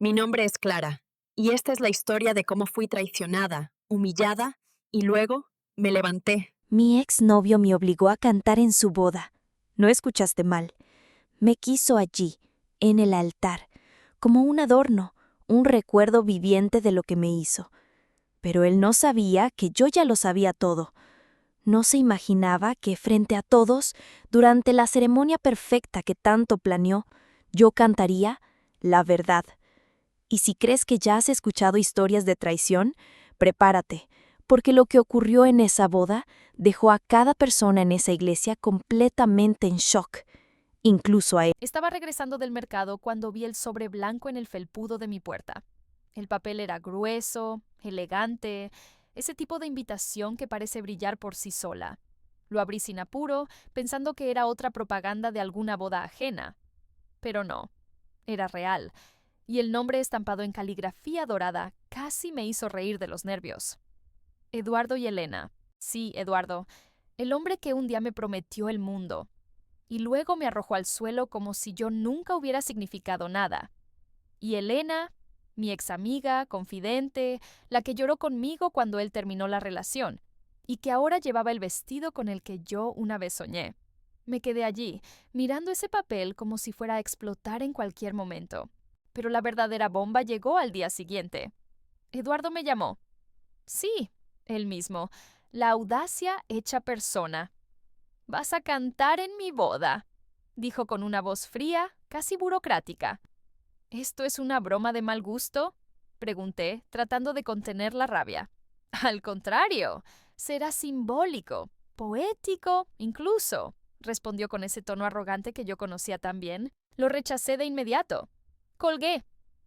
Mi nombre es Clara, y esta es la historia de cómo fui traicionada, humillada, y luego me levanté. Mi exnovio me obligó a cantar en su boda. No escuchaste mal. Me quiso allí, en el altar, como un adorno, un recuerdo viviente de lo que me hizo. Pero él no sabía que yo ya lo sabía todo. No se imaginaba que frente a todos, durante la ceremonia perfecta que tanto planeó, yo cantaría la verdad. Y si crees que ya has escuchado historias de traición, prepárate, porque lo que ocurrió en esa boda dejó a cada persona en esa iglesia completamente en shock, incluso a él. Estaba regresando del mercado cuando vi el sobre blanco en el felpudo de mi puerta. El papel era grueso, elegante, ese tipo de invitación que parece brillar por sí sola. Lo abrí sin apuro, pensando que era otra propaganda de alguna boda ajena. Pero no, era real, y el nombre estampado en caligrafía dorada casi me hizo reír de los nervios. Eduardo y Elena. Sí, Eduardo, el hombre que un día me prometió el mundo, y luego me arrojó al suelo como si yo nunca hubiera significado nada. Y Elena, mi ex amiga, confidente, la que lloró conmigo cuando él terminó la relación, y que ahora llevaba el vestido con el que yo una vez soñé. Me quedé allí, mirando ese papel como si fuera a explotar en cualquier momento. Pero la verdadera bomba llegó al día siguiente. Eduardo me llamó. Sí, él mismo, la audacia hecha persona. Vas a cantar en mi boda, dijo con una voz fría, casi burocrática. ¿Esto es una broma de mal gusto? Pregunté, tratando de contener la rabia. Al contrario, será simbólico, poético, incluso, respondió con ese tono arrogante que yo conocía tan bien. Lo rechacé de inmediato. Colgué.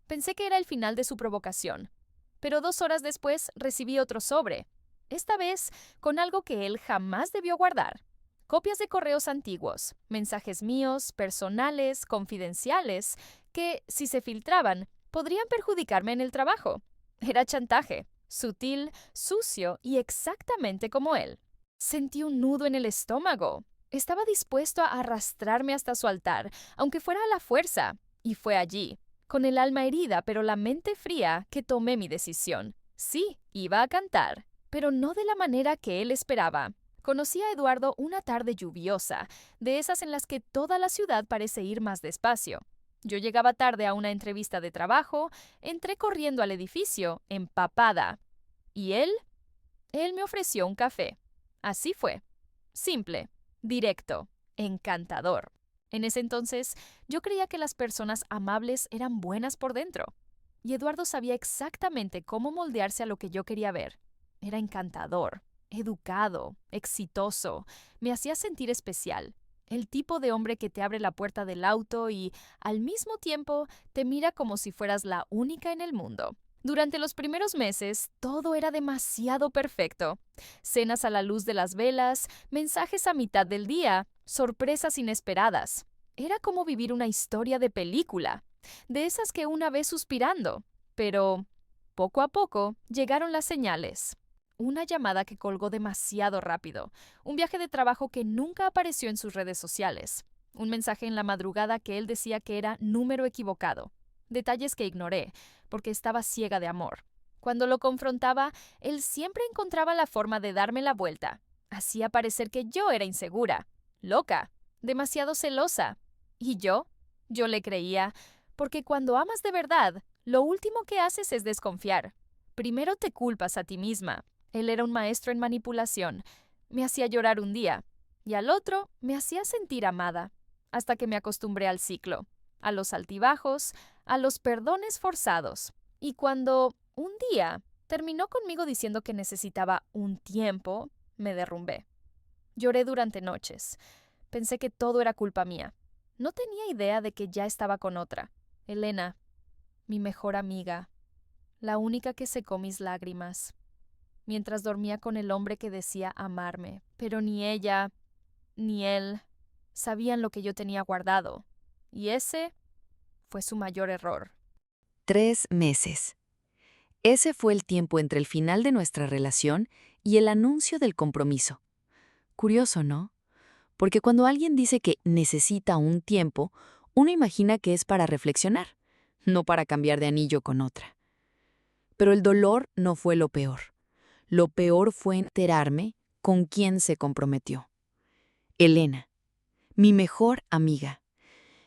Pensé que era el final de su provocación. Pero 2 horas después recibí otro sobre, esta vez con algo que él jamás debió guardar. Copias de correos antiguos, mensajes míos, personales, confidenciales, que, si se filtraban, podrían perjudicarme en el trabajo. Era chantaje, sutil, sucio y exactamente como él. Sentí un nudo en el estómago. Estaba dispuesto a arrastrarme hasta su altar, aunque fuera a la fuerza, y fue allí, con el alma herida pero la mente fría, que tomé mi decisión. Sí, iba a cantar, pero no de la manera que él esperaba. Conocí a Eduardo una tarde lluviosa, de esas en las que toda la ciudad parece ir más despacio. Yo llegaba tarde a una entrevista de trabajo, entré corriendo al edificio, empapada. ¿Y él? Él me ofreció un café. Así fue. Simple, directo, encantador. En ese entonces, yo creía que las personas amables eran buenas por dentro. Y Eduardo sabía exactamente cómo moldearse a lo que yo quería ver. Era encantador, educado, exitoso, me hacía sentir especial. El tipo de hombre que te abre la puerta del auto y, al mismo tiempo, te mira como si fueras la única en el mundo. Durante los primeros meses, todo era demasiado perfecto. Cenas a la luz de las velas, mensajes a mitad del día, sorpresas inesperadas. Era como vivir una historia de película, de esas que una ve suspirando. Pero, poco a poco, llegaron las señales. Una llamada que colgó demasiado rápido, un viaje de trabajo que nunca apareció en sus redes sociales, un mensaje en la madrugada que él decía que era número equivocado, detalles que ignoré, porque estaba ciega de amor. Cuando lo confrontaba, él siempre encontraba la forma de darme la vuelta. Hacía parecer que yo era insegura, loca, demasiado celosa. ¿Y yo? Yo le creía, porque cuando amas de verdad, lo último que haces es desconfiar. Primero te culpas a ti misma. Él era un maestro en manipulación. Me hacía llorar un día, y al otro me hacía sentir amada, hasta que me acostumbré al ciclo, a los altibajos, a los perdones forzados. Y cuando, un día, terminó conmigo diciendo que necesitaba un tiempo, me derrumbé. Lloré durante noches. Pensé que todo era culpa mía. No tenía idea de que ya estaba con otra. Elena, mi mejor amiga, la única que secó mis lágrimas, mientras dormía con el hombre que decía amarme. Pero ni ella, ni él, sabían lo que yo tenía guardado. Y ese fue su mayor error. 3 meses. Ese fue el tiempo entre el final de nuestra relación y el anuncio del compromiso. Curioso, ¿no? Porque cuando alguien dice que necesita un tiempo, uno imagina que es para reflexionar. no para cambiar de anillo con otra. Pero el dolor no fue lo peor. Lo peor fue enterarme con quién se comprometió. Elena, mi mejor amiga.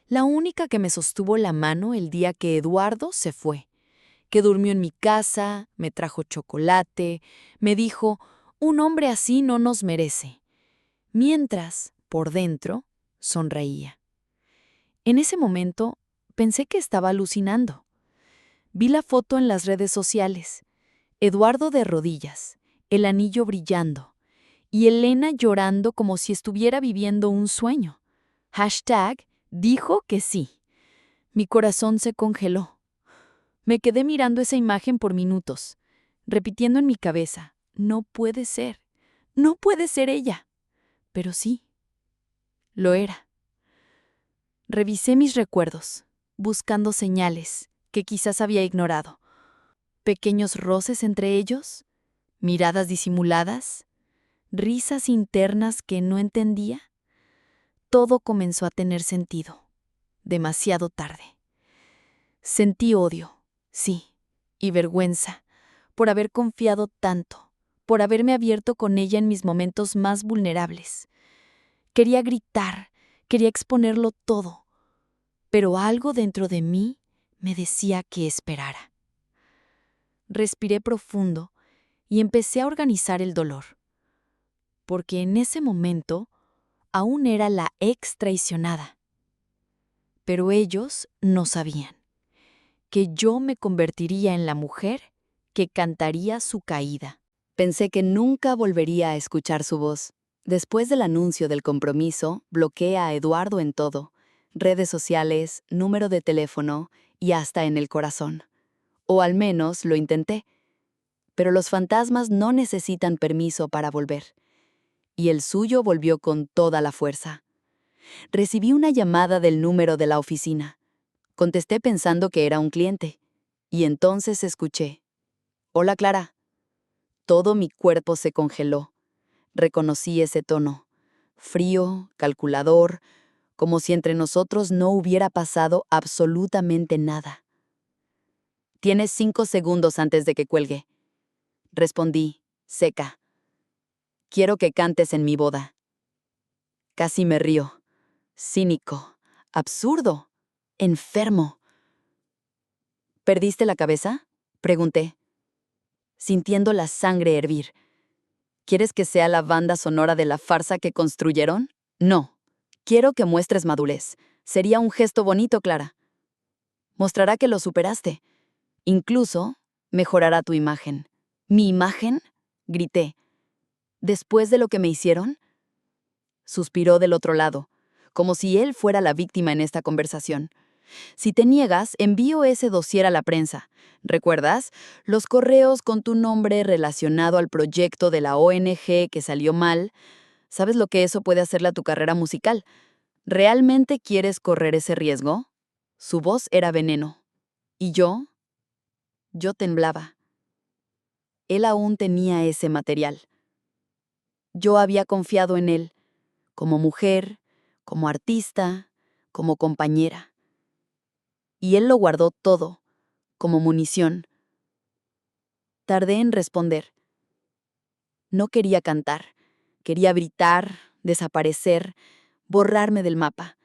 La única que me sostuvo la mano el día que Eduardo se fue, que durmió en mi casa, me trajo chocolate, me dijo, un hombre así no nos merece. Mientras, por dentro, sonreía. En ese momento, pensé que estaba alucinando. Vi la foto en las redes sociales. Eduardo de rodillas, el anillo brillando, y Elena llorando como si estuviera viviendo un sueño. #dijo que sí. Mi corazón se congeló. Me quedé mirando esa imagen por minutos, repitiendo en mi cabeza, no puede ser ella. Pero sí, lo era. Revisé mis recuerdos, buscando señales que quizás había ignorado. Pequeños roces entre ellos, miradas disimuladas, risas internas que no entendía. Todo comenzó a tener sentido. Demasiado tarde. Sentí odio, sí, y vergüenza, por haber confiado tanto, por haberme abierto con ella en mis momentos más vulnerables. Quería gritar, quería exponerlo todo, pero algo dentro de mí me decía que esperara. Respiré profundo y empecé a organizar el dolor, porque en ese momento aún era la ex traicionada. Pero ellos no sabían que yo me convertiría en la mujer que cantaría su caída. Pensé que nunca volvería a escuchar su voz. Después del anuncio del compromiso, bloqueé a Eduardo en todo: redes sociales, número de teléfono y hasta en el corazón. O al menos lo intenté. Pero los fantasmas no necesitan permiso para volver. Y el suyo volvió con toda la fuerza. Recibí una llamada del número de la oficina. Contesté pensando que era un cliente. Y entonces escuché: «Hola, Clara». Todo mi cuerpo se congeló. Reconocí ese tono. Frío, calculador, como si entre nosotros no hubiera pasado absolutamente nada. «Tienes 5 segundos antes de que cuelgue», respondí, seca. «Quiero que cantes en mi boda». Casi me río. Cínico, absurdo, enfermo. ¿Perdiste la cabeza?, pregunté, sintiendo la sangre hervir. ¿Quieres que sea la banda sonora de la farsa que construyeron? No. Quiero que muestres madurez. Sería un gesto bonito, Clara. Mostrará que lo superaste. Incluso mejorará tu imagen. ¿Mi imagen?, grité. ¿Después de lo que me hicieron? Suspiró del otro lado, como si él fuera la víctima en esta conversación. Si te niegas, envío ese dossier a la prensa. ¿Recuerdas? Los correos con tu nombre relacionado al proyecto de la ONG que salió mal. ¿Sabes lo que eso puede hacerle a tu carrera musical? ¿Realmente quieres correr ese riesgo? Su voz era veneno. ¿Y yo? Yo temblaba. Él aún tenía ese material. Yo había confiado en él, como mujer, como artista, como compañera. Y él lo guardó todo, como munición. Tardé en responder. No quería cantar, quería gritar, desaparecer, borrarme del mapa.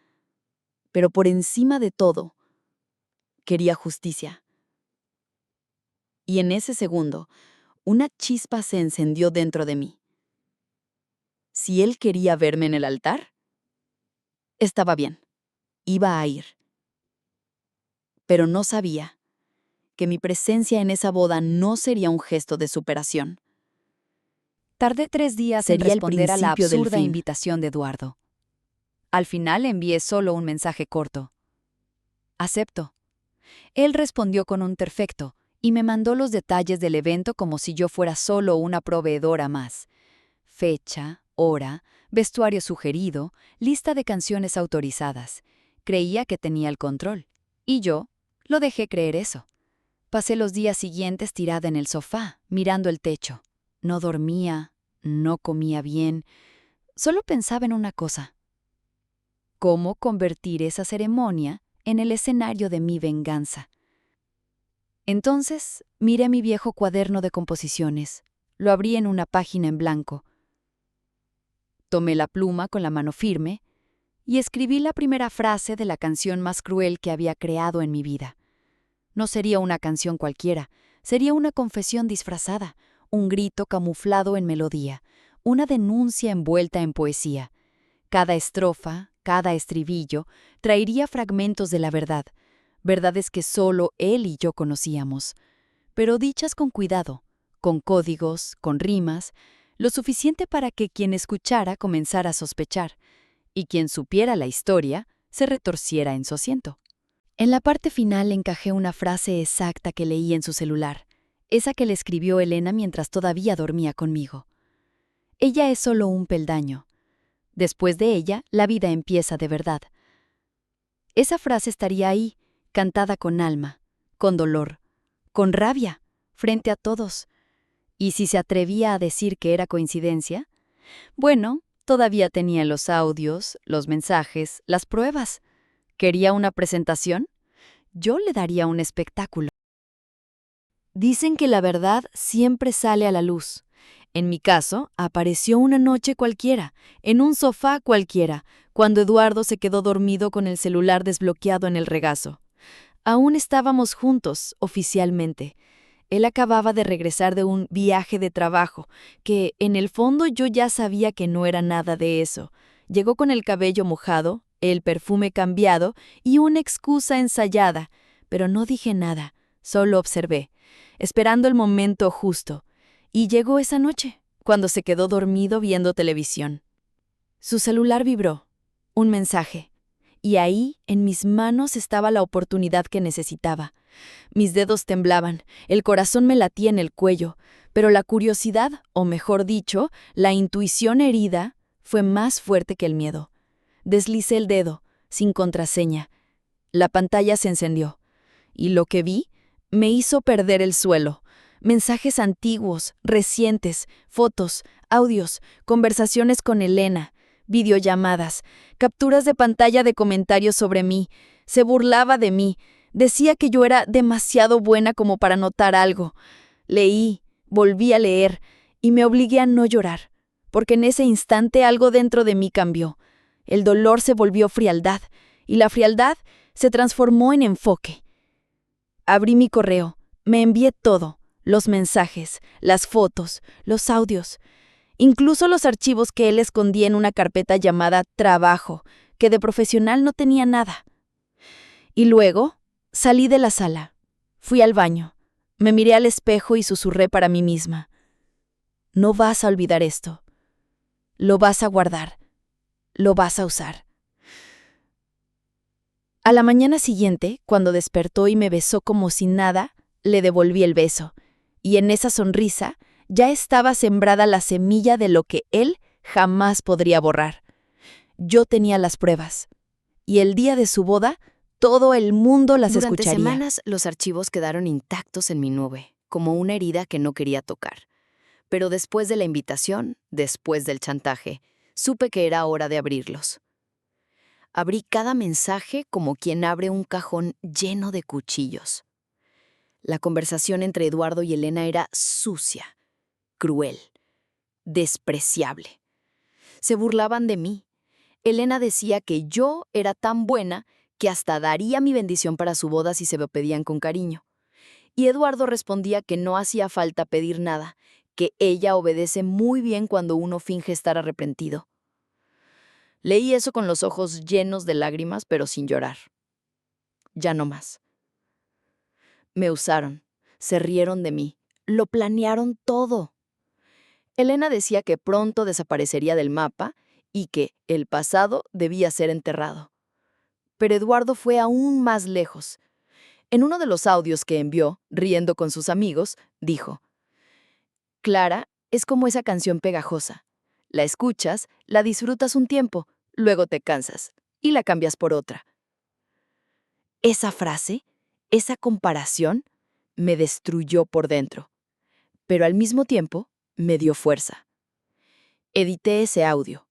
Pero por encima de todo, quería justicia. Y en ese segundo, una chispa se encendió dentro de mí. Si él quería verme en el altar, estaba bien, iba a ir. Pero no sabía que mi presencia en esa boda no sería un gesto de superación. Tardé 3 días en Sería el responder a la principio del absurda fin. invitación de Eduardo. Al final envié solo un mensaje corto. Acepto. Él respondió con un perfecto y me mandó los detalles del evento como si yo fuera solo una proveedora más. Fecha, hora, vestuario sugerido, lista de canciones autorizadas. Creía que tenía el control. Y yo lo dejé creer eso. Pasé los días siguientes tirada en el sofá, mirando el techo. No dormía, no comía bien. Solo pensaba en una cosa: ¿cómo convertir esa ceremonia en el escenario de mi venganza? Entonces, miré mi viejo cuaderno de composiciones. Lo abrí en una página en blanco. Tomé la pluma con la mano firme y escribí la primera frase de la canción más cruel que había creado en mi vida. No sería una canción cualquiera, sería una confesión disfrazada, un grito camuflado en melodía, una denuncia envuelta en poesía. Cada estrofa, cada estribillo, traería fragmentos de la verdad, verdades que solo él y yo conocíamos, pero dichas con cuidado, con códigos, con rimas, lo suficiente para que quien escuchara comenzara a sospechar, y quien supiera la historia se retorciera en su asiento. En la parte final encajé una frase exacta que leí en su celular, esa que le escribió Elena mientras todavía dormía conmigo. Ella es solo un peldaño. Después de ella, la vida empieza de verdad. Esa frase estaría ahí, cantada con alma, con dolor, con rabia, frente a todos. ¿Y si se atrevía a decir que era coincidencia? Bueno, todavía tenía los audios, los mensajes, las pruebas. ¿Quería una presentación? Yo le daría un espectáculo. Dicen que la verdad siempre sale a la luz. En mi caso, apareció una noche cualquiera, en un sofá cualquiera, cuando Eduardo se quedó dormido con el celular desbloqueado en el regazo. Aún estábamos juntos, oficialmente. Él acababa de regresar de un viaje de trabajo, que en el fondo yo ya sabía que no era nada de eso. Llegó con el cabello mojado, el perfume cambiado y una excusa ensayada, pero no dije nada, solo observé, esperando el momento justo. Y llegó esa noche, cuando se quedó dormido viendo televisión. Su celular vibró. Un mensaje. Y ahí, en mis manos, estaba la oportunidad que necesitaba. Mis dedos temblaban, el corazón me latía en el cuello, pero la curiosidad, o mejor dicho, la intuición herida, fue más fuerte que el miedo. Deslicé el dedo, sin contraseña. La pantalla se encendió, y lo que vi me hizo perder el suelo. Mensajes antiguos, recientes, fotos, audios, conversaciones con Elena, videollamadas, capturas de pantalla de comentarios sobre mí. Se burlaba de mí. Decía que yo era demasiado buena como para notar algo. Leí, volví a leer, y me obligué a no llorar, porque en ese instante algo dentro de mí cambió. El dolor se volvió frialdad, y la frialdad se transformó en enfoque. Abrí mi correo, me envié todo, los mensajes, las fotos, los audios, incluso los archivos que él escondía en una carpeta llamada Trabajo, que de profesional no tenía nada. Y luego salí de la sala, fui al baño, me miré al espejo y susurré para mí misma. No vas a olvidar esto. Lo vas a guardar. Lo vas a usar. A la mañana siguiente, cuando despertó y me besó como si nada, le devolví el beso, y en esa sonrisa ya estaba sembrada la semilla de lo que él jamás podría borrar. Yo tenía las pruebas, y el día de su boda, todo el mundo las Durante escucharía. semanas los archivos quedaron intactos en mi nube, como una herida que no quería tocar. Pero después de la invitación, después del chantaje, supe que era hora de abrirlos. Abrí cada mensaje como quien abre un cajón lleno de cuchillos. La conversación entre Eduardo y Elena era sucia, cruel, despreciable. Se burlaban de mí. Elena decía que yo era tan buena que hasta daría mi bendición para su boda si se lo pedían con cariño. Y Eduardo respondía que no hacía falta pedir nada, que ella obedece muy bien cuando uno finge estar arrepentido. Leí eso con los ojos llenos de lágrimas, pero sin llorar. Ya no más. Me usaron, se rieron de mí, lo planearon todo. Elena decía que pronto desaparecería del mapa y que el pasado debía ser enterrado. Pero Eduardo fue aún más lejos. En uno de los audios que envió, riendo con sus amigos, dijo: Clara es como esa canción pegajosa. La escuchas, la disfrutas un tiempo, luego te cansas y la cambias por otra. Esa frase, esa comparación, me destruyó por dentro, pero al mismo tiempo me dio fuerza. Edité ese audio,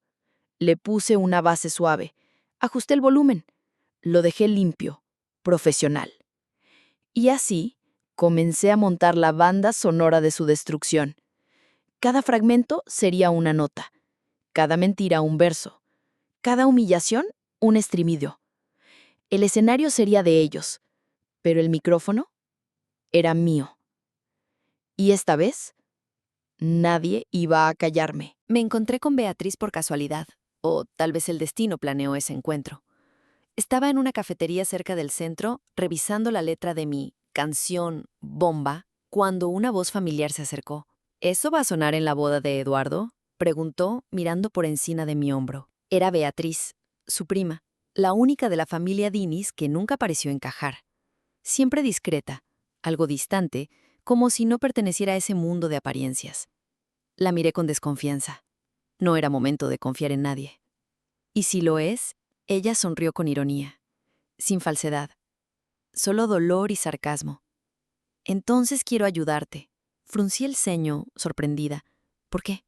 le puse una base suave, ajusté el volumen, lo dejé limpio, profesional. Y así, Comencé a montar la banda sonora de su destrucción. Cada fragmento sería una nota, cada mentira un verso, cada humillación un estribillo. El escenario sería de ellos, pero el micrófono era mío. Y esta vez, nadie iba a callarme. Me encontré con Beatriz por casualidad, o tal vez el destino planeó ese encuentro. Estaba en una cafetería cerca del centro, revisando la letra de mi canción Bomba, cuando una voz familiar se acercó. ¿Eso va a sonar en la boda de Eduardo?, preguntó, mirando por encima de mi hombro. Era Beatriz, su prima, la única de la familia Dinis que nunca pareció encajar. Siempre discreta, algo distante, como si no perteneciera a ese mundo de apariencias. La miré con desconfianza. No era momento de confiar en nadie. Y si lo es, ella sonrió con ironía, sin falsedad, solo dolor y sarcasmo. Entonces quiero ayudarte. Fruncí el ceño, sorprendida. ¿Por qué?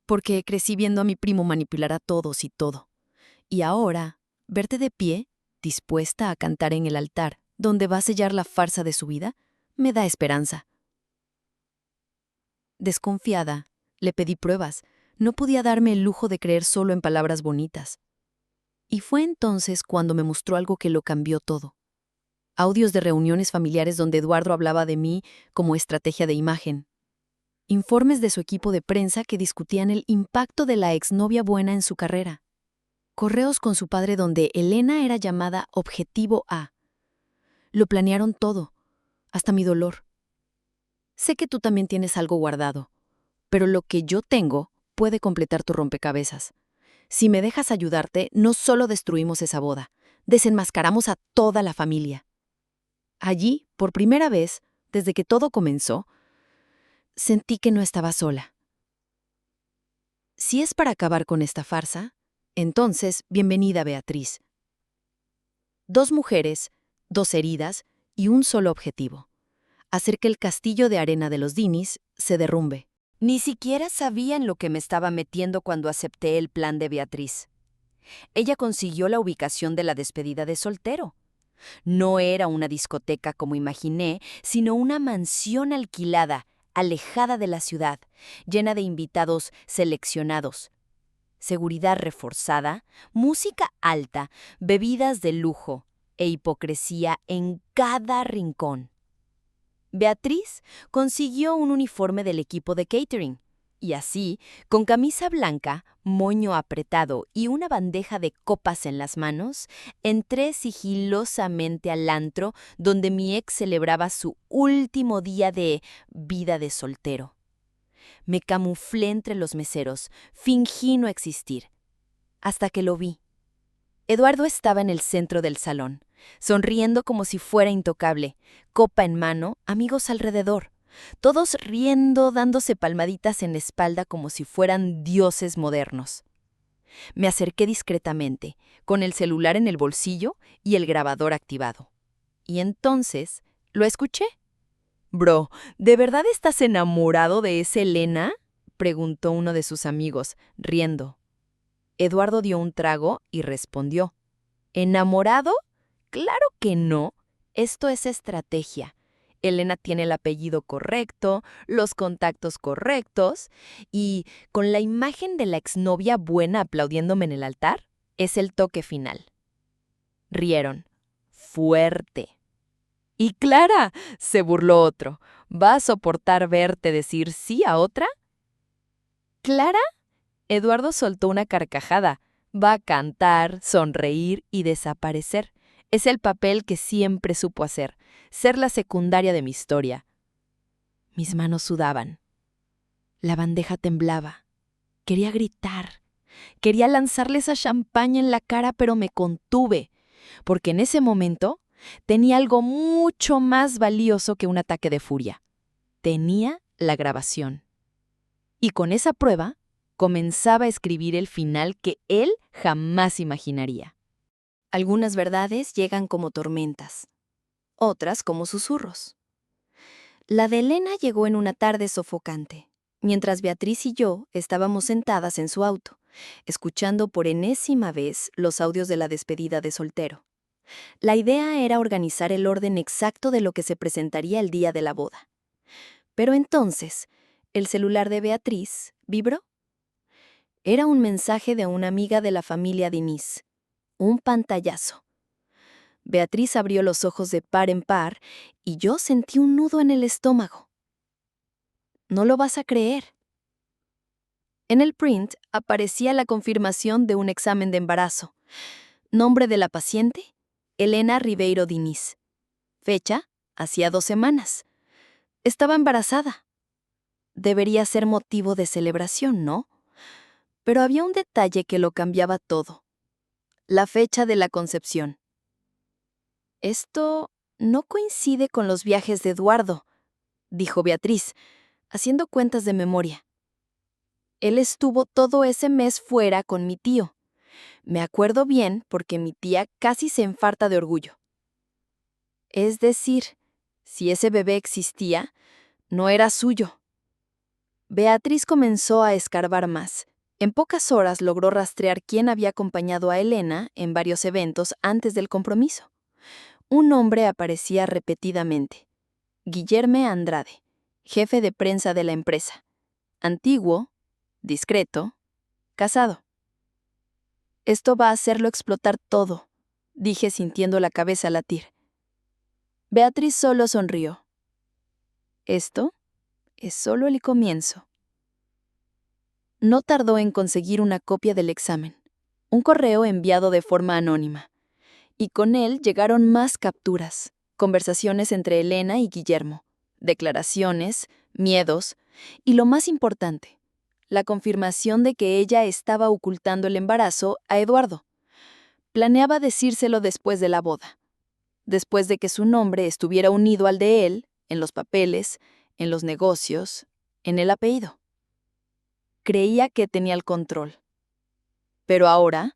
Porque crecí viendo a mi primo manipular a todos y todo. Y ahora, verte de pie, dispuesta a cantar en el altar, donde va a sellar la farsa de su vida, me da esperanza. Desconfiada, le pedí pruebas. No podía darme el lujo de creer solo en palabras bonitas. Y fue entonces cuando me mostró algo que lo cambió todo. Audios de reuniones familiares donde Eduardo hablaba de mí como estrategia de imagen. Informes de su equipo de prensa que discutían el impacto de la exnovia buena en su carrera. Correos con su padre donde Elena era llamada Objetivo A. Lo planearon todo, hasta mi dolor. Sé que tú también tienes algo guardado, pero lo que yo tengo puede completar tu rompecabezas. Si me dejas ayudarte, no solo destruimos esa boda, desenmascaramos a toda la familia. Allí, por primera vez, desde que todo comenzó, sentí que no estaba sola. Si es para acabar con esta farsa, entonces, bienvenida, Beatriz. 2 mujeres, 2 heridas y un solo objetivo: hacer que el castillo de arena de los Dinis se derrumbe. Ni siquiera sabía en lo que me estaba metiendo cuando acepté el plan de Beatriz. Ella consiguió la ubicación de la despedida de soltero. No era una discoteca como imaginé, sino una mansión alquilada, alejada de la ciudad, llena de invitados seleccionados. Seguridad reforzada, música alta, bebidas de lujo e hipocresía en cada rincón. Beatriz consiguió un uniforme del equipo de catering, y así, con camisa blanca, moño apretado y una bandeja de copas en las manos, entré sigilosamente al antro donde mi ex celebraba su último día de vida de soltero. Me camuflé entre los meseros, fingí no existir, hasta que lo vi. Eduardo estaba en el centro del salón, sonriendo como si fuera intocable, copa en mano, amigos alrededor, todos riendo, dándose palmaditas en la espalda como si fueran dioses modernos. Me acerqué discretamente, con el celular en el bolsillo y el grabador activado. Y entonces lo escuché. «Bro, ¿de verdad estás enamorado de esa Elena?», preguntó uno de sus amigos, riendo. Eduardo dio un trago y respondió: «¿Enamorado? Claro que no. Esto es estrategia. Elena tiene el apellido correcto, los contactos correctos, y con la imagen de la exnovia buena aplaudiéndome en el altar, es el toque final». Rieron. Fuerte. «¿Y Clara?», se burló otro. «¿Va a soportar verte decir sí a otra?». «¿Clara?». Eduardo soltó una carcajada. Va a cantar, sonreír y desaparecer. Es el papel que siempre supo hacer, ser la secundaria de mi historia. Mis manos sudaban. La bandeja temblaba. Quería gritar. Quería lanzarle esa champaña en la cara, pero me contuve, porque en ese momento tenía algo mucho más valioso que un ataque de furia. Tenía la grabación. Y con esa prueba, comenzaba a escribir el final que él jamás imaginaría. Algunas verdades llegan como tormentas, otras como susurros. La de Elena llegó en una tarde sofocante, mientras Beatriz y yo estábamos sentadas en su auto, escuchando por enésima vez los audios de la despedida de soltero. La idea era organizar el orden exacto de lo que se presentaría el día de la boda. Pero entonces, el celular de Beatriz vibró. Era un mensaje de una amiga de la familia Denise. Un pantallazo. Beatriz abrió los ojos de par en par y yo sentí un nudo en el estómago. No lo vas a creer. En el print aparecía la confirmación de un examen de embarazo. Nombre de la paciente: Elena Ribeiro Diniz. Fecha: hacía 2 semanas. Estaba embarazada. Debería ser motivo de celebración, ¿no? Pero había un detalle que lo cambiaba todo. La fecha de la concepción. Esto no coincide con los viajes de Eduardo, dijo Beatriz, haciendo cuentas de memoria. Él estuvo todo ese mes fuera con mi tío. Me acuerdo bien porque mi tía casi se enfarta de orgullo. Es decir, si ese bebé existía, no era suyo. Beatriz comenzó a escarbar más. En pocas horas logró rastrear quién había acompañado a Elena en varios eventos antes del compromiso. Un nombre aparecía repetidamente: Guillermo Andrade, jefe de prensa de la empresa. Antiguo, discreto, casado. Esto va a hacerlo explotar todo, dije sintiendo la cabeza latir. Beatriz solo sonrió. Esto es solo el comienzo. No tardó en conseguir una copia del examen, un correo enviado de forma anónima, y con él llegaron más capturas, conversaciones entre Elena y Guillermo, declaraciones, miedos y, lo más importante, la confirmación de que ella estaba ocultando el embarazo a Eduardo. Planeaba decírselo después de la boda, después de que su nombre estuviera unido al de él, en los papeles, en los negocios, en el apellido. Creía que tenía el control. Pero ahora,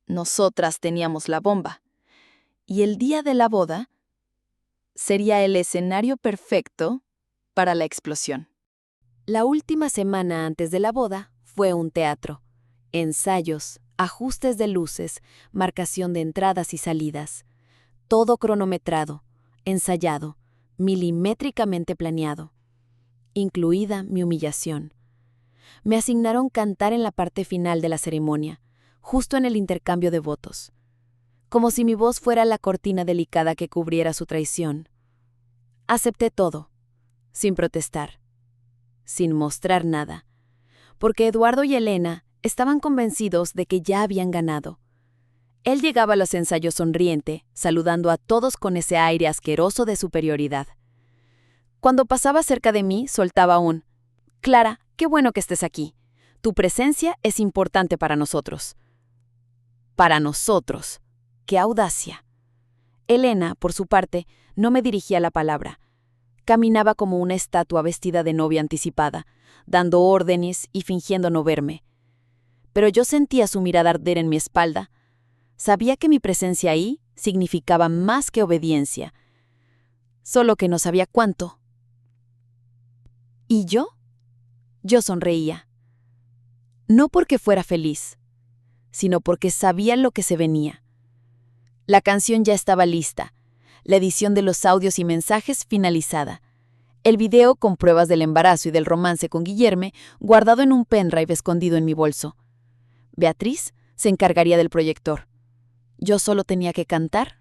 nosotras teníamos la bomba, y el día de la boda sería el escenario perfecto para la explosión. La última semana antes de la boda fue un teatro. Ensayos, ajustes de luces, marcación de entradas y salidas. Todo cronometrado, ensayado, milimétricamente planeado. Incluida mi humillación. Me asignaron cantar en la parte final de la ceremonia, justo en el intercambio de votos. Como si mi voz fuera la cortina delicada que cubriera su traición. Acepté todo, sin protestar, sin mostrar nada, porque Eduardo y Elena estaban convencidos de que ya habían ganado. Él llegaba a los ensayos sonriente, saludando a todos con ese aire asqueroso de superioridad. Cuando pasaba cerca de mí, soltaba un: «Clara, qué bueno que estés aquí. Tu presencia es importante para nosotros». Para nosotros. ¡Qué audacia! Elena, por su parte, no me dirigía la palabra. Caminaba como una estatua vestida de novia anticipada, dando órdenes y fingiendo no verme. Pero yo sentía su mirada arder en mi espalda. Sabía que mi presencia ahí significaba más que obediencia, solo que no sabía cuánto. ¿Y yo? Yo sonreía. No porque fuera feliz, sino porque sabía lo que se venía. La canción ya estaba lista, la edición de los audios y mensajes finalizada, el video con pruebas del embarazo y del romance con Guillermo guardado en un pendrive escondido en mi bolso. Beatriz se encargaría del proyector. Yo solo tenía que cantar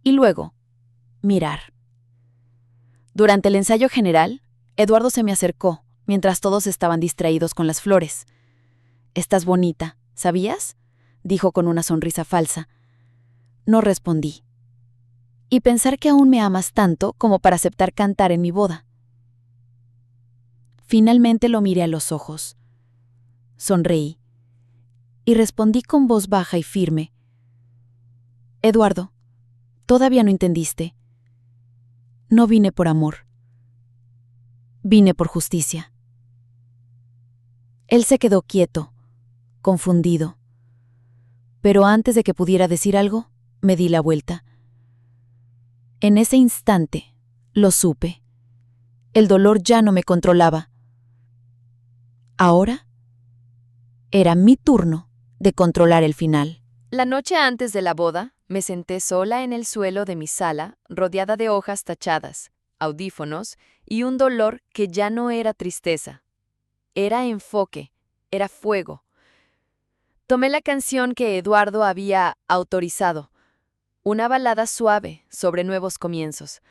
y luego mirar. Durante el ensayo general, Eduardo se me acercó mientras todos estaban distraídos con las flores. «Estás bonita, ¿sabías?», dijo con una sonrisa falsa. No respondí. Y pensar que aún me amas tanto como para aceptar cantar en mi boda. Finalmente lo miré a los ojos. Sonreí. Y respondí con voz baja y firme: «Eduardo, todavía no entendiste. No vine por amor. Vine por justicia». Él se quedó quieto, confundido. Pero antes de que pudiera decir algo, me di la vuelta. En ese instante, lo supe. El dolor ya no me controlaba. Ahora, era mi turno de controlar el final. La noche antes de la boda, Me senté sola en el suelo de mi sala, rodeada de hojas tachadas, audífonos y un dolor que ya no era tristeza. Era enfoque, era fuego. Tomé la canción que Eduardo había autorizado, una balada suave sobre nuevos comienzos.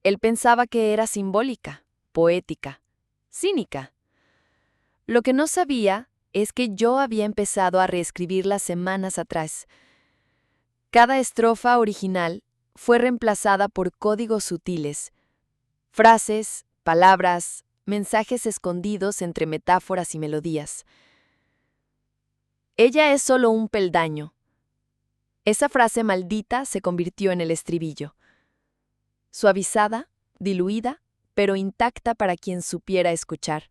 Él pensaba que era simbólica, poética, cínica. Lo que no sabía es que yo había empezado a reescribirla semanas atrás. Cada estrofa original fue reemplazada por códigos sutiles, frases, palabras, mensajes escondidos entre metáforas y melodías. Ella es solo un peldaño. Esa frase maldita se convirtió en el estribillo. Suavizada, diluida, pero intacta para quien supiera escuchar.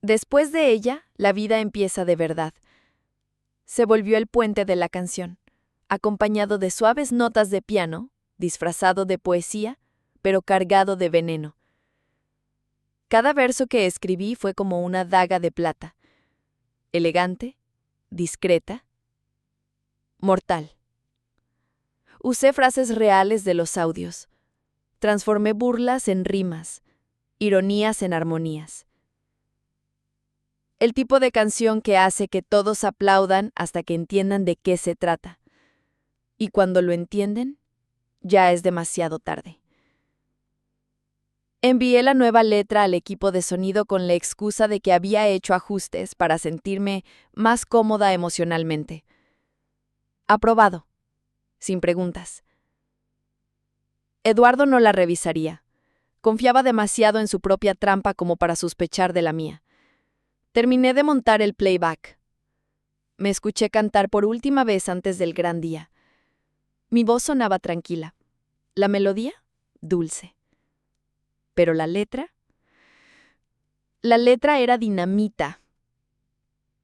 Después de ella, la vida empieza de verdad. Se volvió el puente de la canción, acompañado de suaves notas de piano, disfrazado de poesía, pero cargado de veneno. Cada verso que escribí fue como una daga de plata, elegante, discreta, mortal. Usé frases reales de los audios. Transformé burlas en rimas, ironías en armonías. El tipo de canción que hace que todos aplaudan hasta que entiendan de qué se trata. Y cuando lo entienden, ya es demasiado tarde. Envié la nueva letra al equipo de sonido con la excusa de que había hecho ajustes para sentirme más cómoda emocionalmente. Aprobado, sin preguntas. Eduardo no la revisaría. Confiaba demasiado en su propia trampa como para sospechar de la mía. Terminé de montar el playback. Me escuché cantar por última vez antes del gran día. Mi voz sonaba tranquila. La melodía, dulce. Pero la letra era dinamita.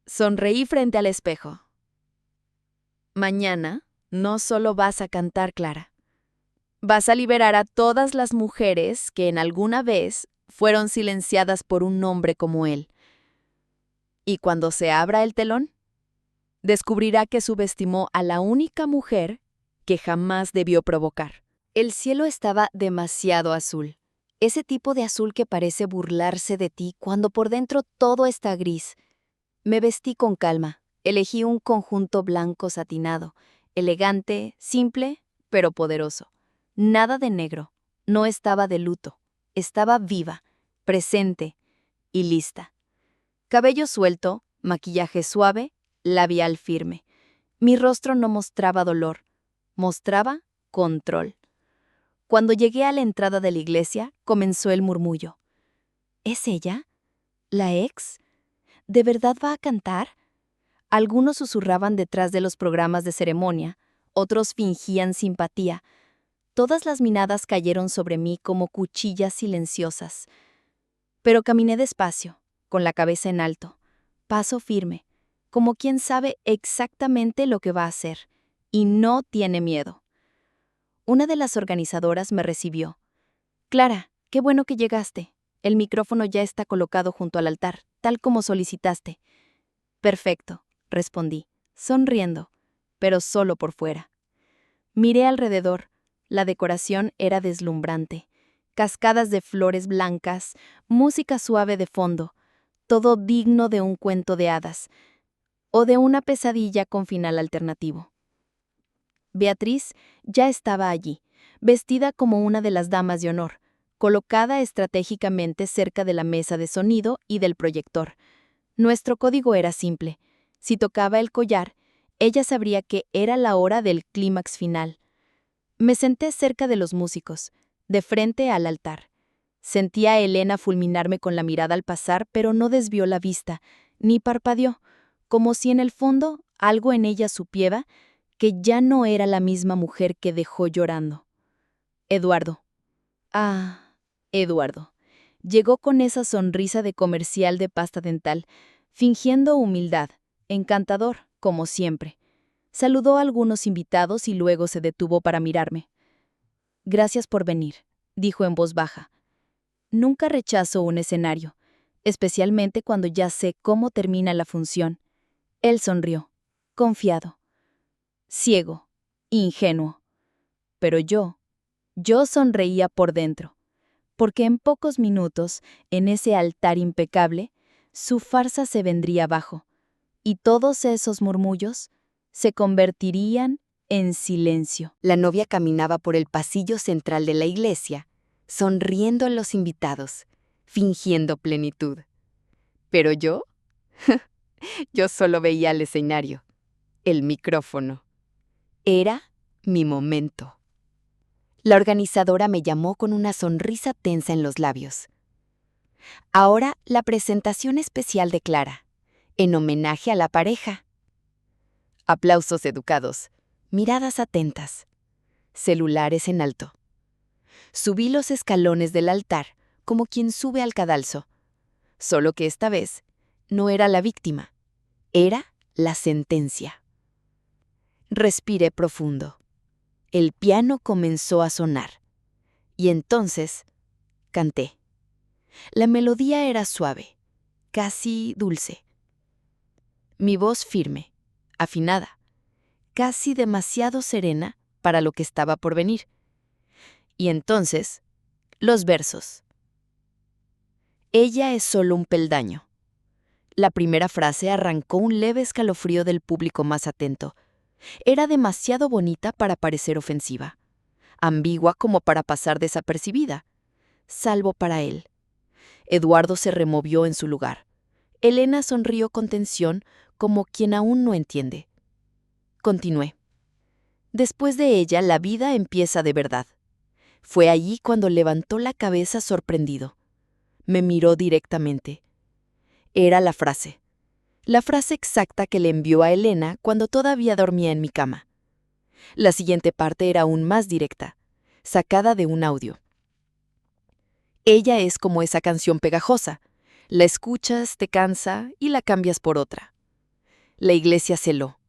Sonreí frente al espejo. Mañana no solo vas a cantar, Clara. Vas a liberar a todas las mujeres que en alguna vez fueron silenciadas por un hombre como él. Y cuando se abra el telón, descubrirá que subestimó a la única mujer que jamás debió provocar. El cielo estaba demasiado azul. Ese tipo de azul que parece burlarse de ti cuando por dentro todo está gris. Me vestí con calma. Elegí un conjunto blanco satinado, elegante, simple, pero poderoso. Nada de negro. No estaba de luto. Estaba viva, presente y lista. Cabello suelto, maquillaje suave, labial firme. Mi rostro no mostraba dolor, mostraba control. Cuando llegué a la entrada de la iglesia, comenzó el murmullo. ¿Es ella? ¿La ex? ¿De verdad va a cantar? Algunos susurraban detrás de los programas de ceremonia, otros fingían simpatía. Todas las miradas cayeron sobre mí como cuchillas silenciosas. Pero caminé despacio, con la cabeza en alto, paso firme, como quien sabe exactamente lo que va a hacer, y no tiene miedo. Una de las organizadoras me recibió. Clara, qué bueno que llegaste. El micrófono ya está colocado junto al altar, tal como solicitaste. Perfecto, respondí, sonriendo, pero solo por fuera. Miré alrededor. La decoración era deslumbrante. Cascadas de flores blancas, música suave de fondo, todo digno de un cuento de hadas, o de una pesadilla con final alternativo. Beatriz ya estaba allí, vestida como una de las damas de honor, colocada estratégicamente cerca de la mesa de sonido y del proyector. Nuestro código era simple. Si tocaba el collar, ella sabría que era la hora del clímax final. Me senté cerca de los músicos, de frente al altar. Sentí a Elena fulminarme con la mirada al pasar, pero no desvió la vista, ni parpadeó, como si en el fondo algo en ella supiera que ya no era la misma mujer que dejó llorando. Eduardo. Ah, Eduardo. Llegó con esa sonrisa de comercial de pasta dental, fingiendo humildad, encantador, como siempre. Saludó a algunos invitados y luego se detuvo para mirarme. Gracias por venir, dijo en voz baja. Nunca rechazo un escenario, especialmente cuando ya sé cómo termina la función. Él sonrió, confiado. Ciego, Ingenuo. Pero yo sonreía por dentro, porque en pocos minutos, en ese altar impecable, su farsa se vendría abajo, y todos esos murmullos se convertirían en silencio. La novia caminaba por el pasillo central de la iglesia, sonriendo a los invitados, fingiendo plenitud. Pero yo, yo solo veía el escenario, el micrófono. Era mi momento. La organizadora me llamó con una sonrisa tensa en los labios. Ahora la presentación especial de Clara, en homenaje a la pareja. Aplausos educados, miradas atentas, celulares en alto. Subí los escalones del altar como quien sube al cadalso, solo que esta vez no era la víctima, era la sentencia. Respiré profundo. El piano comenzó a sonar, y entonces canté. La melodía era suave, casi dulce. Mi voz firme, afinada, casi demasiado serena para lo que estaba por venir. Y entonces, los versos. Ella es solo un peldaño. La primera frase arrancó un leve escalofrío del público más atento. Era demasiado bonita para parecer ofensiva, ambigua como para pasar desapercibida, salvo para él. Eduardo se removió en su lugar. Elena sonrió con tensión, como quien aún no entiende. Continué. Después de ella, la vida empieza de verdad. Fue allí cuando levantó la cabeza sorprendido. Me miró directamente. Era la frase exacta que le envió a Elena cuando todavía dormía en mi cama. La siguiente parte era aún más directa, sacada de un audio. Ella es como esa canción pegajosa. La escuchas, te cansa y la cambias por otra. La iglesia celó,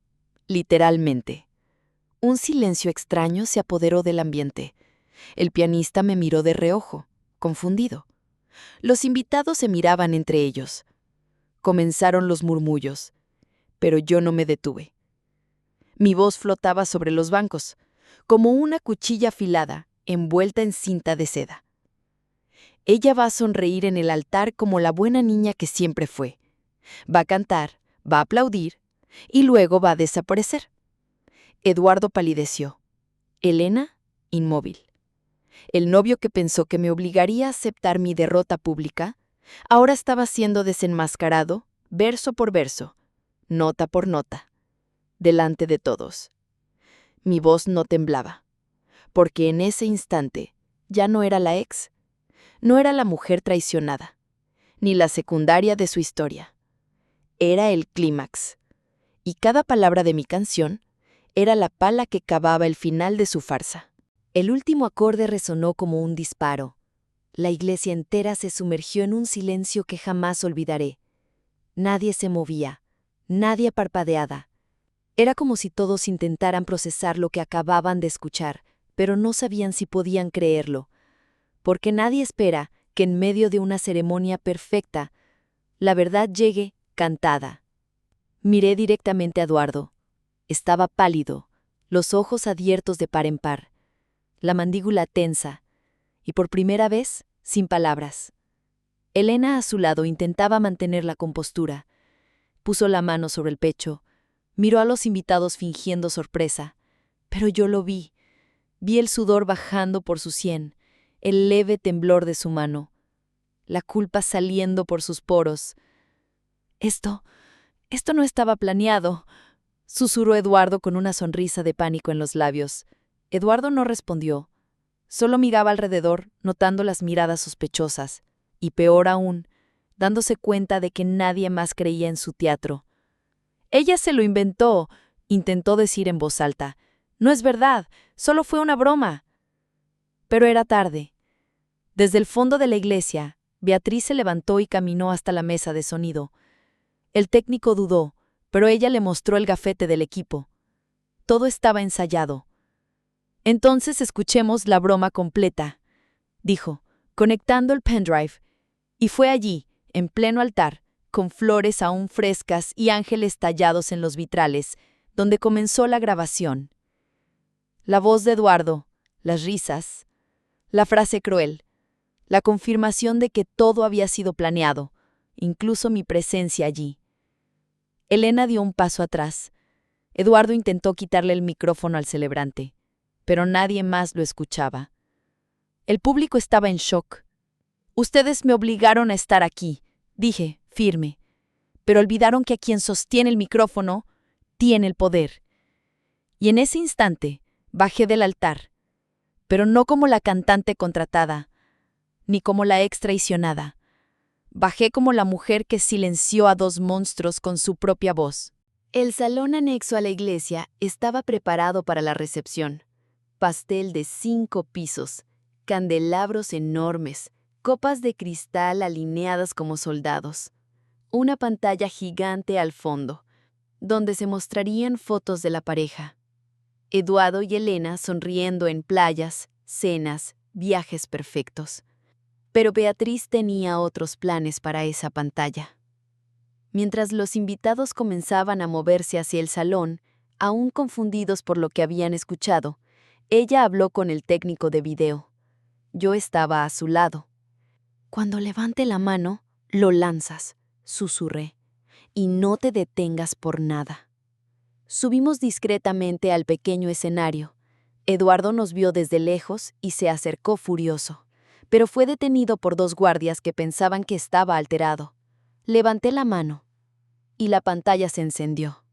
literalmente. Un silencio extraño se apoderó del ambiente. El pianista me miró de reojo, confundido. Los invitados se miraban entre ellos. Comenzaron los murmullos, pero yo no me detuve. Mi voz flotaba sobre los bancos, como una cuchilla afilada, envuelta en cinta de seda. Ella va a sonreír en el altar como la buena niña que siempre fue. Va a cantar, va a aplaudir, y luego va a desaparecer. Eduardo palideció. Elena, inmóvil. El novio que pensó que me obligaría a aceptar mi derrota pública, ahora estaba siendo desenmascarado, verso por verso, nota por nota, delante de todos. Mi voz no temblaba, porque en ese instante ya no era la ex, no era la mujer traicionada, ni la secundaria de su historia. Era el clímax, y cada palabra de mi canción era la pala que cavaba el final de su farsa. El último acorde resonó como un disparo. La iglesia entera se sumergió en un silencio que jamás olvidaré. Nadie se movía, nadie parpadeaba. Era como si todos intentaran procesar lo que acababan de escuchar, pero no sabían si podían creerlo. Porque nadie espera que en medio de una ceremonia perfecta, la verdad llegue cantada. Miré directamente a Eduardo. Estaba pálido, los ojos abiertos de par en par, la mandíbula tensa, y por primera vez, sin palabras. Elena a su lado intentaba mantener la compostura. Puso la mano sobre el pecho, miró a los invitados fingiendo sorpresa, pero yo lo vi. Vi el sudor bajando por su sien, el leve temblor de su mano, la culpa saliendo por sus poros. Esto no estaba planeado, susurró Eduardo con una sonrisa de pánico en los labios. Eduardo no respondió. Solo miraba alrededor, notando las miradas sospechosas, y peor aún, dándose cuenta de que nadie más creía en su teatro. Ella se lo inventó, intentó decir en voz alta. No es verdad, solo fue una broma. Pero era tarde. Desde el fondo de la iglesia, Beatriz se levantó y caminó hasta la mesa de sonido. El técnico dudó, pero ella le mostró el gafete del equipo. Todo estaba ensayado. Entonces escuchemos la broma completa, dijo, conectando el pendrive. Y fue allí, en pleno altar, con flores aún frescas y ángeles tallados en los vitrales, donde comenzó la grabación. La voz de Eduardo, las risas, la frase cruel, la confirmación de que todo había sido planeado, incluso mi presencia allí. Elena dio un paso atrás. Eduardo intentó quitarle el micrófono al celebrante, pero nadie más lo escuchaba. El público estaba en shock. Ustedes me obligaron a estar aquí, dije, firme, pero olvidaron que quien sostiene el micrófono tiene el poder. Y en ese instante bajé del altar, pero no como la cantante contratada, ni como la ex traicionada. Bajé como la mujer que silenció a dos monstruos con su propia voz. El salón anexo a la iglesia estaba preparado para la recepción. Pastel de 5 pisos, candelabros enormes, copas de cristal alineadas como soldados. Una pantalla gigante al fondo, donde se mostrarían fotos de la pareja. Eduardo y Elena sonriendo en playas, cenas, viajes perfectos. Pero Beatriz tenía otros planes para esa pantalla. Mientras los invitados comenzaban a moverse hacia el salón, aún confundidos por lo que habían escuchado, ella habló con el técnico de video. Yo estaba a su lado. «Cuando levante la mano, lo lanzas», susurré, «y no te detengas por nada». Subimos discretamente al pequeño escenario. Eduardo nos vio desde lejos y se acercó furioso, pero fue detenido por 2 guardias que pensaban que estaba alterado. Levanté la mano y la pantalla se encendió.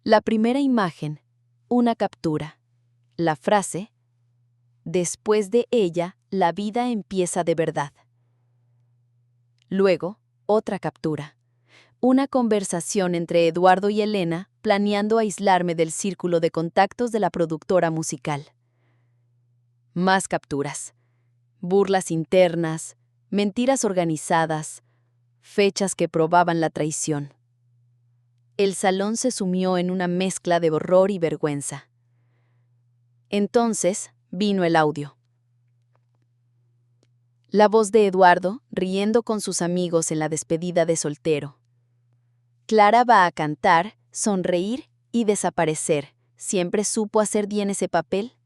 La primera imagen, una captura. La frase, «Después de ella, la vida empieza de verdad». Luego, otra captura. Una conversación entre Eduardo y Elena planeando aislarme del círculo de contactos de la productora musical. Más capturas. Burlas internas, mentiras organizadas, fechas que probaban la traición. El salón se sumió en una mezcla de horror y vergüenza. Entonces vino el audio. La voz de Eduardo, riendo con sus amigos en la despedida de soltero. Clara va a cantar, sonreír y desaparecer. ¿Siempre supo hacer bien ese papel?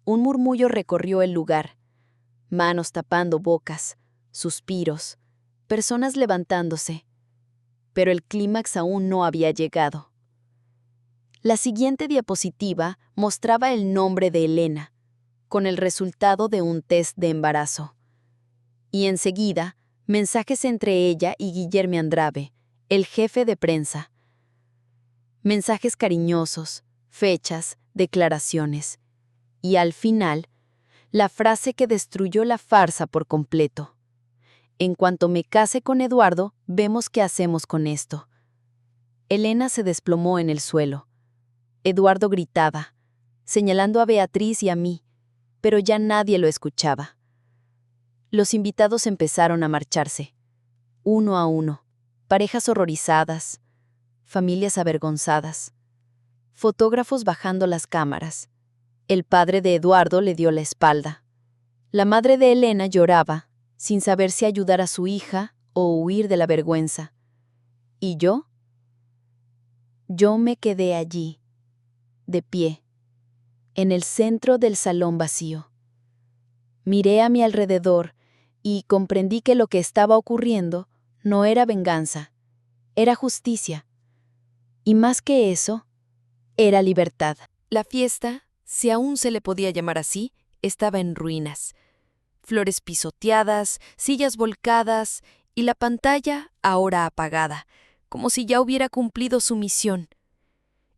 Un murmullo recorrió el lugar. Manos tapando bocas, suspiros, personas levantándose. Pero el clímax aún no había llegado. La siguiente diapositiva mostraba el nombre de Elena, con el resultado de un test de embarazo. Y enseguida, mensajes entre ella y Guillermo Andrade, el jefe de prensa. Mensajes cariñosos, fechas, declaraciones. Y al final, la frase que destruyó la farsa por completo. En cuanto me case con Eduardo, vemos qué hacemos con esto. Elena se desplomó en el suelo. Eduardo gritaba, señalando a Beatriz y a mí, pero ya nadie lo escuchaba. Los invitados empezaron a marcharse, uno a uno, parejas horrorizadas, familias avergonzadas, fotógrafos bajando las cámaras. El padre de Eduardo le dio la espalda. La madre de Elena lloraba, sin saber si ayudar a su hija o huir de la vergüenza. ¿Y yo? Yo me quedé allí, de pie, en el centro del salón vacío. Miré a mi alrededor y comprendí que lo que estaba ocurriendo no era venganza, era justicia. Y más que eso, era libertad. La fiesta, si aún se le podía llamar así, estaba en ruinas. Flores pisoteadas, sillas volcadas y la pantalla ahora apagada, como si ya hubiera cumplido su misión.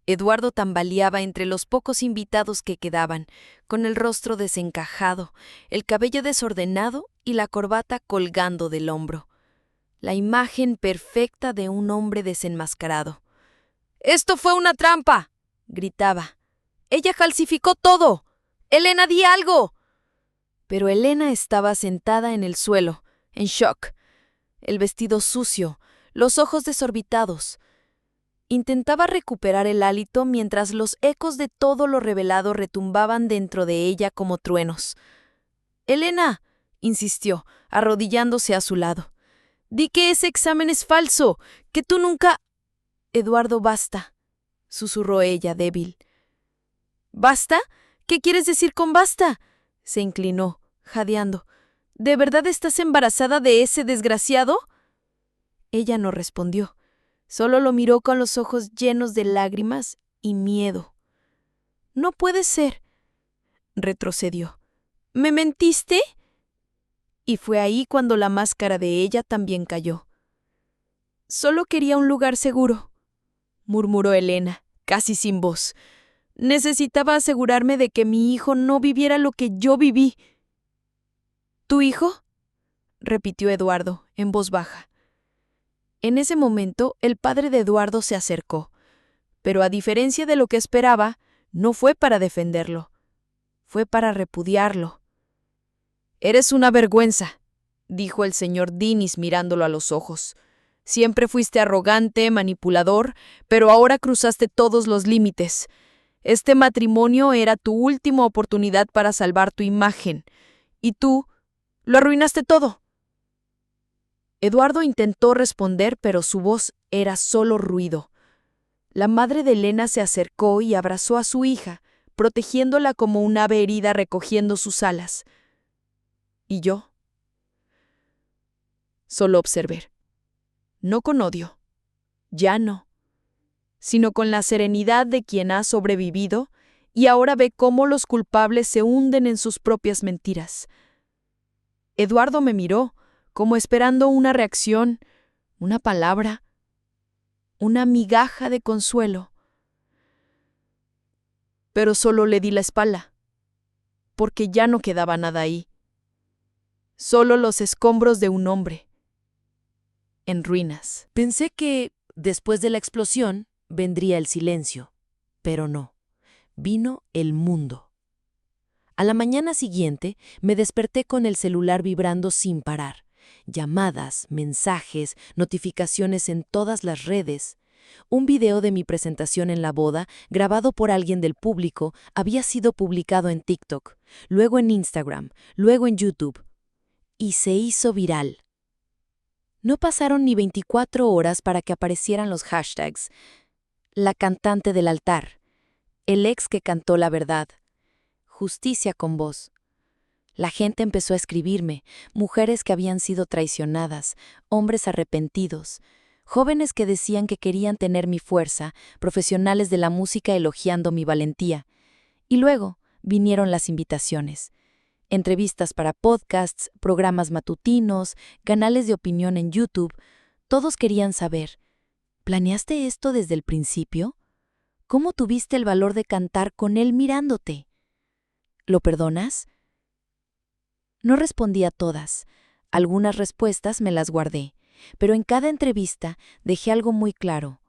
Eduardo tambaleaba entre los pocos invitados que quedaban, con el rostro desencajado, el cabello desordenado y la corbata colgando del hombro. La imagen perfecta de un hombre desenmascarado. «¡Esto fue una trampa!», gritaba. «¡Ella falsificó todo! ¡Elena, di algo!». Pero Elena estaba sentada en el suelo, en shock. El vestido sucio, los ojos desorbitados. Intentaba recuperar el hálito mientras los ecos de todo lo revelado retumbaban dentro de ella como truenos. «Elena», insistió, arrodillándose a su lado. «Di que ese examen es falso, que tú nunca...». «Eduardo, basta», susurró ella débil. ¿Basta? ¿Qué quieres decir con basta? Se inclinó, jadeando. ¿De verdad estás embarazada de ese desgraciado? Ella no respondió. Solo lo miró con los ojos llenos de lágrimas y miedo. No puede ser. Retrocedió. ¿Me mentiste? Y fue ahí cuando la máscara de ella también cayó. Solo quería un lugar seguro, murmuró Elena, casi sin voz. Necesitaba asegurarme de que mi hijo no viviera lo que yo viví. ¿Tu hijo? Repitió Eduardo, en voz baja. En ese momento, el padre de Eduardo se acercó, pero a diferencia de lo que esperaba, no fue para defenderlo, fue para repudiarlo. «Eres una vergüenza», dijo el señor Dinis mirándolo a los ojos. «Siempre fuiste arrogante, manipulador, pero ahora cruzaste todos los límites. Este matrimonio era tu última oportunidad para salvar tu imagen, y tú lo arruinaste todo». Eduardo intentó responder, pero su voz era solo ruido. La madre de Elena se acercó y abrazó a su hija, protegiéndola como un ave herida recogiendo sus alas. ¿Y yo? Solo observé. No con odio, ya no, sino con la serenidad de quien ha sobrevivido y ahora ve cómo los culpables se hunden en sus propias mentiras. Eduardo me miró, como esperando una reacción, una palabra, una migaja de consuelo. Pero solo le di la espalda, porque ya no quedaba nada ahí. Solo los escombros de un hombre, en ruinas. Pensé que, después de la explosión, vendría el silencio, pero no. Vino el mundo. A la mañana siguiente, me desperté con el celular vibrando sin parar. Llamadas, mensajes, notificaciones en todas las redes. Un video de mi presentación en la boda, grabado por alguien del público, había sido publicado en TikTok, luego en Instagram, luego en YouTube. Y se hizo viral. No pasaron ni 24 horas para que aparecieran los hashtags. La cantante del altar. El ex que cantó la verdad. Justicia con voz. La gente empezó a escribirme, mujeres que habían sido traicionadas, hombres arrepentidos, jóvenes que decían que querían tener mi fuerza, profesionales de la música elogiando mi valentía. Y luego vinieron las invitaciones. Entrevistas para podcasts, programas matutinos, canales de opinión en YouTube. Todos querían saber, ¿planeaste esto desde el principio? ¿Cómo tuviste el valor de cantar con él mirándote? ¿Lo perdonas? No respondí a todas. Algunas respuestas me las guardé, pero en cada entrevista dejé algo muy claro.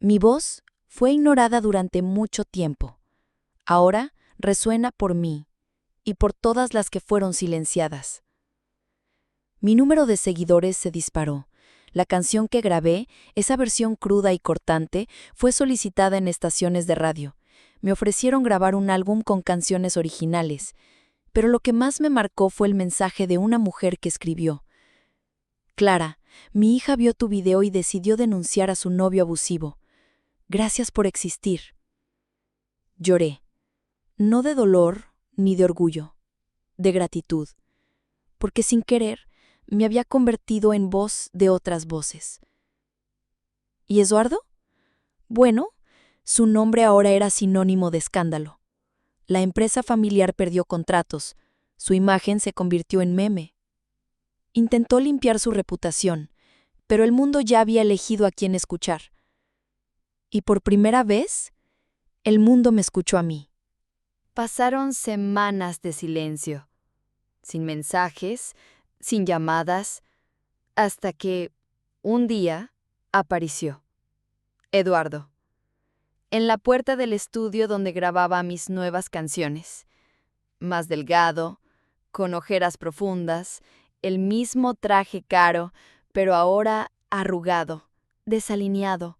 Mi voz fue ignorada durante mucho tiempo. Ahora resuena por mí y por todas las que fueron silenciadas. Mi número de seguidores se disparó. La canción que grabé, esa versión cruda y cortante, fue solicitada en estaciones de radio. Me ofrecieron grabar un álbum con canciones originales. Pero lo que más me marcó fue el mensaje de una mujer que escribió: Clara, mi hija vio tu video y decidió denunciar a su novio abusivo. Gracias por existir. Lloré, no de dolor ni de orgullo, de gratitud, porque sin querer me había convertido en voz de otras voces. ¿Y Eduardo? Bueno, su nombre ahora era sinónimo de escándalo. La empresa familiar perdió contratos, su imagen se convirtió en meme. Intentó limpiar su reputación, pero el mundo ya había elegido a quién escuchar. Y por primera vez, el mundo me escuchó a mí. Pasaron semanas de silencio, sin mensajes, sin llamadas, hasta que, un día, apareció Eduardo, en la puerta del estudio donde grababa mis nuevas canciones. Más delgado, con ojeras profundas, el mismo traje caro, pero ahora arrugado, desalineado,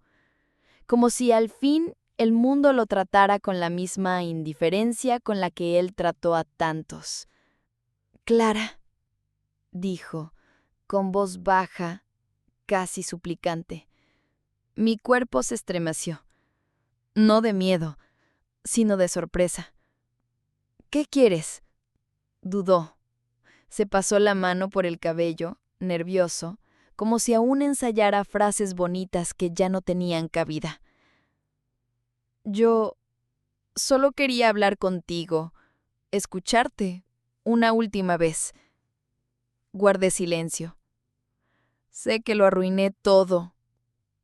como si al fin el mundo lo tratara con la misma indiferencia con la que él trató a tantos. «Clara», dijo, con voz baja, casi suplicante. Mi cuerpo se estremeció. No de miedo, sino de sorpresa. ¿Qué quieres? Dudó. Se pasó la mano por el cabello, nervioso, como si aún ensayara frases bonitas que ya no tenían cabida. Yo solo quería hablar contigo, escucharte, una última vez. Guardé silencio. Sé que lo arruiné todo,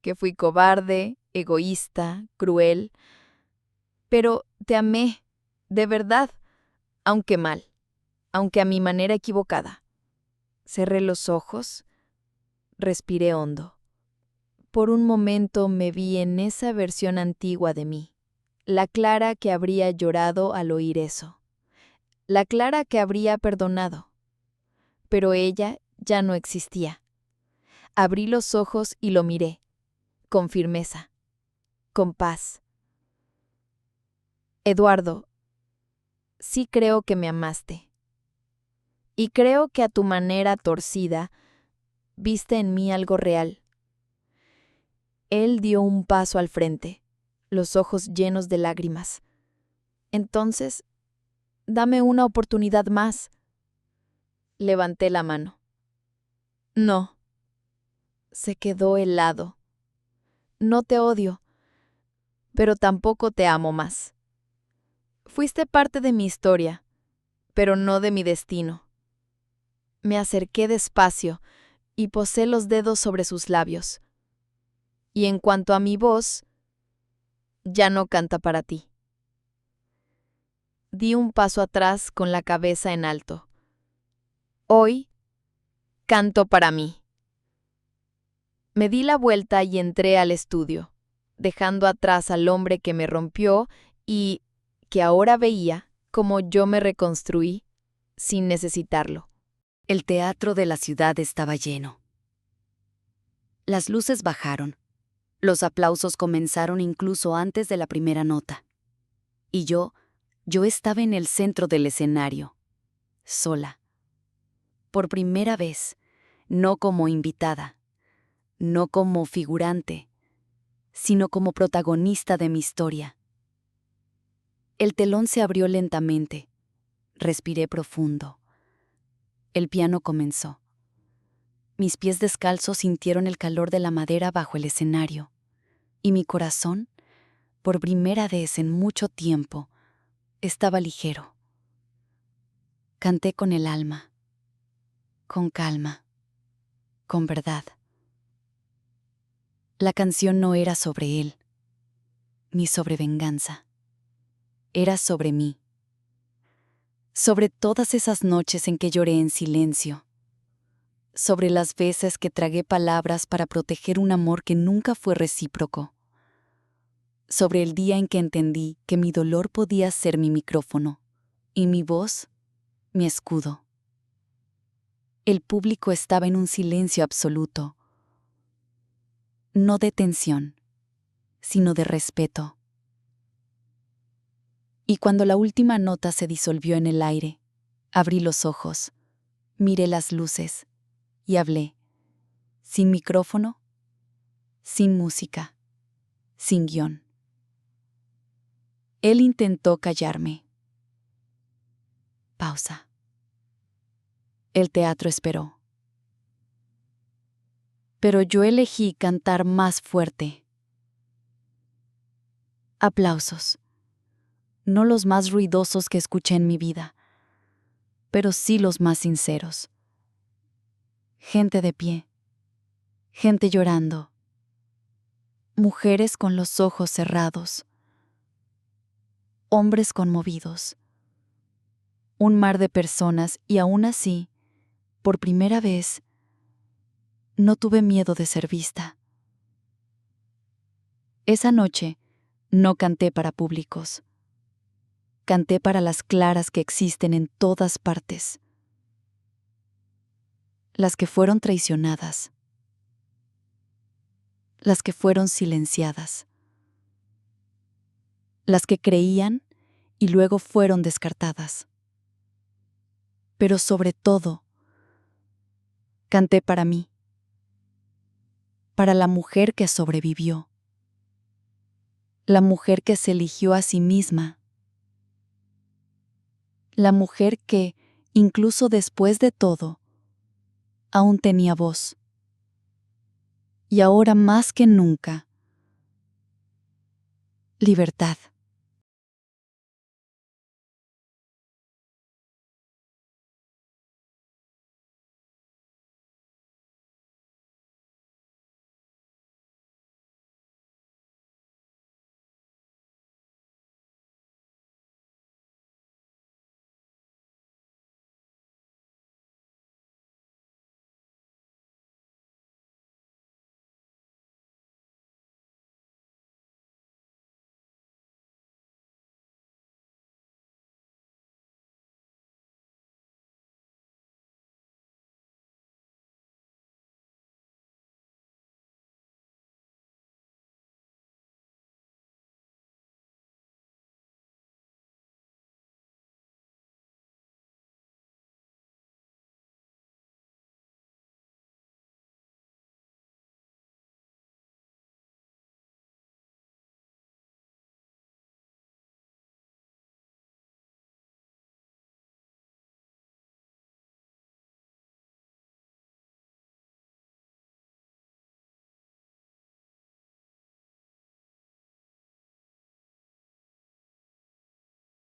que fui cobarde, egoísta, cruel, pero te amé, de verdad, aunque mal, aunque a mi manera equivocada. Cerré los ojos, respiré hondo. Por un momento me vi en esa versión antigua de mí, la Clara que habría llorado al oír eso, la Clara que habría perdonado. Pero ella ya no existía. Abrí los ojos y lo miré, con firmeza, con paz. Eduardo, sí creo que me amaste. Y creo que a tu manera torcida viste en mí algo real. Él dio un paso al frente, los ojos llenos de lágrimas. Entonces, dame una oportunidad más. Levanté la mano. No. Se quedó helado. No te odio, pero tampoco te amo más. Fuiste parte de mi historia, pero no de mi destino. Me acerqué despacio y posé los dedos sobre sus labios. Y en cuanto a mi voz, ya no canta para ti. Di un paso atrás con la cabeza en alto. Hoy canto para mí. Me di la vuelta y entré al estudio, dejando atrás al hombre que me rompió y que ahora veía como yo me reconstruí sin necesitarlo. El teatro de la ciudad estaba lleno. Las luces bajaron. Los aplausos comenzaron incluso antes de la primera nota. Y yo estaba en el centro del escenario, sola. Por primera vez, no como invitada, no como figurante, sino como protagonista de mi historia. El telón se abrió lentamente. Respiré profundo. El piano comenzó. Mis pies descalzos sintieron el calor de la madera bajo el escenario, y mi corazón, por primera vez en mucho tiempo, estaba ligero. Canté con el alma, con calma, con verdad. La canción no era sobre él, ni sobre venganza. Era sobre mí. Sobre todas esas noches en que lloré en silencio. Sobre las veces que tragué palabras para proteger un amor que nunca fue recíproco. Sobre el día en que entendí que mi dolor podía ser mi micrófono y mi voz, mi escudo. El público estaba en un silencio absoluto. No de tensión, sino de respeto. Y cuando la última nota se disolvió en el aire, abrí los ojos, miré las luces y hablé, sin micrófono, sin música, sin guión. Él intentó callarme. Pausa. El teatro esperó. Pero yo elegí cantar más fuerte. Aplausos. No los más ruidosos que escuché en mi vida, pero sí los más sinceros. Gente de pie, gente llorando, mujeres con los ojos cerrados, hombres conmovidos, un mar de personas y aún así, por primera vez, no tuve miedo de ser vista. Esa noche no canté para públicos. Canté para las claras que existen en todas partes. Las que fueron traicionadas. Las que fueron silenciadas. Las que creían y luego fueron descartadas. Pero sobre todo, canté para mí. Para la mujer que sobrevivió. La mujer que se eligió a sí misma. La mujer que, incluso después de todo, aún tenía voz. Y ahora más que nunca, libertad.